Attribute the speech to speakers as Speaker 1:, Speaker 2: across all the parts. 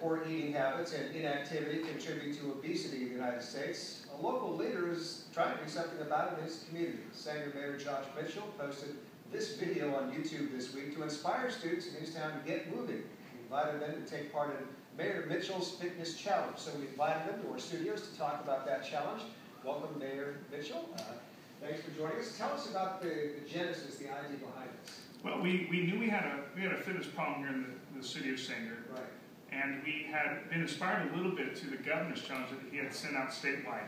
Speaker 1: poor eating habits and inactivity contribute to obesity in the United States, a local leader is trying to do something about it in his community. Sanger Mayor Josh Mitchell posted this video on YouTube this week to inspire students in his town to get moving. He invited them to take part in Mayor Mitchell's Fitness Challenge. So we invited them to our studios to talk about that challenge. Welcome, Mayor Mitchell. Thanks for joining us. Tell us about the genesis, the idea behind this.
Speaker 2: Well, we knew we had a fitness problem here in the city of Sanger.
Speaker 1: Right.
Speaker 2: And we had been inspired a little bit to the governor's challenge that he had sent out statewide.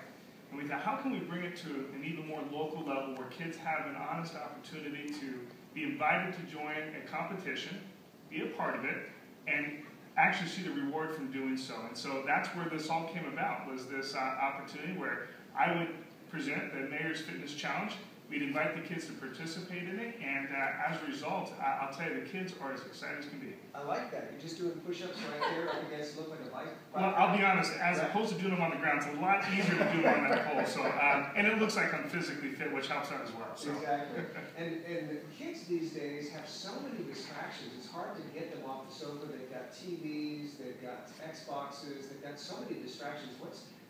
Speaker 2: And we thought, how can we bring it to an even more local level where kids have an honest opportunity to be invited to join a competition, be a part of it, and actually see the reward from doing so. And so that's where this all came about, was this opportunity where I would present the Mayor's Fitness Challenge. We'd invite the kids to participate in it, and as a result, I'll tell you, the kids are as excited as can be.
Speaker 1: I like that. You're just doing push-ups right there up against, look like a bike.
Speaker 2: Well, I'll be honest, as opposed to doing them on the ground, it's a lot easier to do them on that pole. So, and it looks like I'm physically fit, which helps out as well. So.
Speaker 1: Exactly. And the kids these days have so many distractions. It's hard to get them off the sofa. They've got TVs, they've got Xboxes, they've got so many distractions.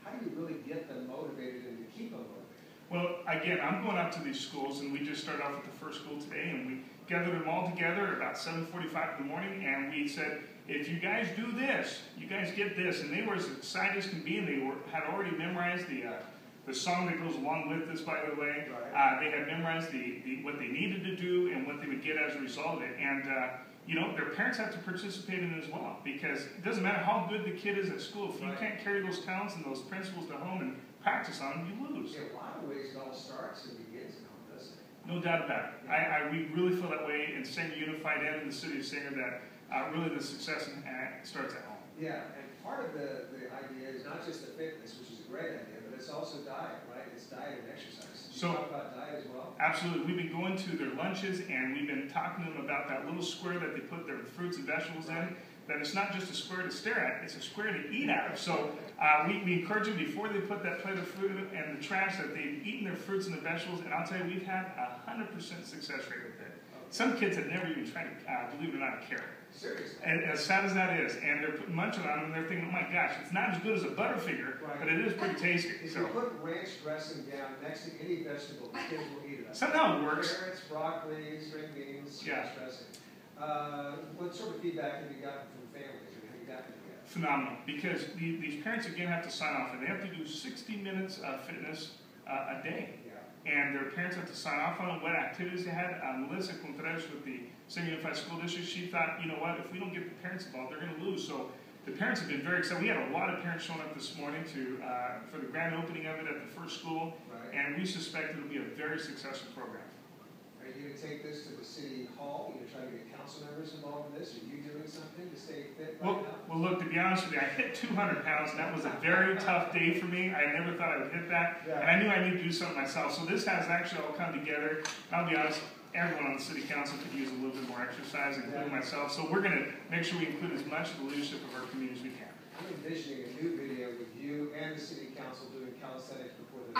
Speaker 1: How do you really get them motivated and to keep them motivated?
Speaker 2: Well, again, I'm going out to these schools, and we just started off with the first school today, and we gathered them all together at about 7:45 in the morning, and we said, if you guys do this, you guys get this. And they were as excited as can be, and they had already memorized the song that goes along with this, by the way.
Speaker 1: Right.
Speaker 2: They had memorized what they needed to do and what they would get as a result of it. And you know, their parents have to participate in it as well, because it doesn't matter how good the kid is at school. If you can't carry those talents and those principles to home and practice on them, you lose.
Speaker 1: In a lot of ways, it all starts and begins at home, doesn't it?
Speaker 2: No doubt about it. We really feel that way in Sanger Unified and in the city of Sanger, that really the success starts at home.
Speaker 1: Yeah, and part of the idea is not just the fitness, which is a great idea, but it's also diet, right? It's diet and exercise. You talk about diet as well?
Speaker 2: Absolutely. We've been going to their lunches, and we've been talking to them about that little square that they put their fruits and vegetables in, that it's not just a square to stare at, it's a square to eat out of. So we encourage them before they put that plate of fruit and the trash that they've eaten their fruits and the vegetables, and I'll tell you, we've had 100% success rate with it. Some kids have never even tried, believe it or not, a carrot.
Speaker 1: Seriously?
Speaker 2: And as sad as that is, and they're munching on them, and they're thinking, oh my gosh, it's not as good as a Butterfinger, but it is pretty tasty.
Speaker 1: If you put ranch dressing down next to any vegetable, the kids will eat it.
Speaker 2: Somehow it works.
Speaker 1: Carrots, broccoli, string beans, ranch dressing. What sort of feedback have you gotten from families? Or have you gotten yet?
Speaker 2: Phenomenal, because these parents again have to sign off, and they have to do 60 minutes of fitness a day. And their parents have to sign off on what activities they had. Melissa Contreras with the Sanger Unified School District, she thought, you know what, if we don't get the parents involved, they're going to lose. So the parents have been very excited. We had a lot of parents showing up this morning for the grand opening of it at the first school, and we suspect it'll be a very successful program.
Speaker 1: Are you going to take this to the city hall? Are you going to try to get council members involved in this? Are you doing something to stay fit right now?
Speaker 2: Well, look, to be honest with you, I hit 200 pounds, and that was a very tough day for me. I never thought I would hit that, and I knew I needed to do something myself. So this has actually all come together. I'll be honest, everyone on the city council could use a little bit more exercise, including myself. So we're going to make sure we include as much of the leadership of our community as we can.
Speaker 1: I'm envisioning a new video with you and the city council doing calisthenics before the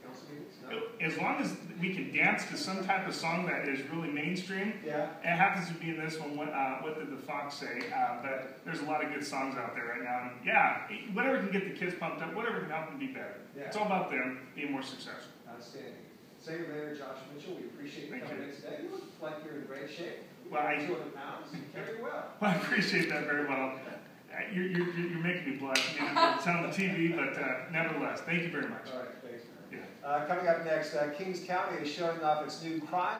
Speaker 1: council meetings. No?
Speaker 2: As long as we can dance to some type of song that is really mainstream, it happens to be in this one, What Did the Fox Say? But there's a lot of good songs out there right now. And whatever can get the kids pumped up, whatever can help them be better. It's all about them being more successful.
Speaker 1: Outstanding. Sanger Mayor Josh Mitchell, we appreciate you coming in today. You look like you're in great shape.
Speaker 2: Well,
Speaker 1: 200 pounds. You carry well.
Speaker 2: Well, I appreciate that very well. You're making me blush. It's on the TV, but nevertheless, thank you very much.
Speaker 1: All right, thanks, man. Coming up next, Kings County is showing off its new crime.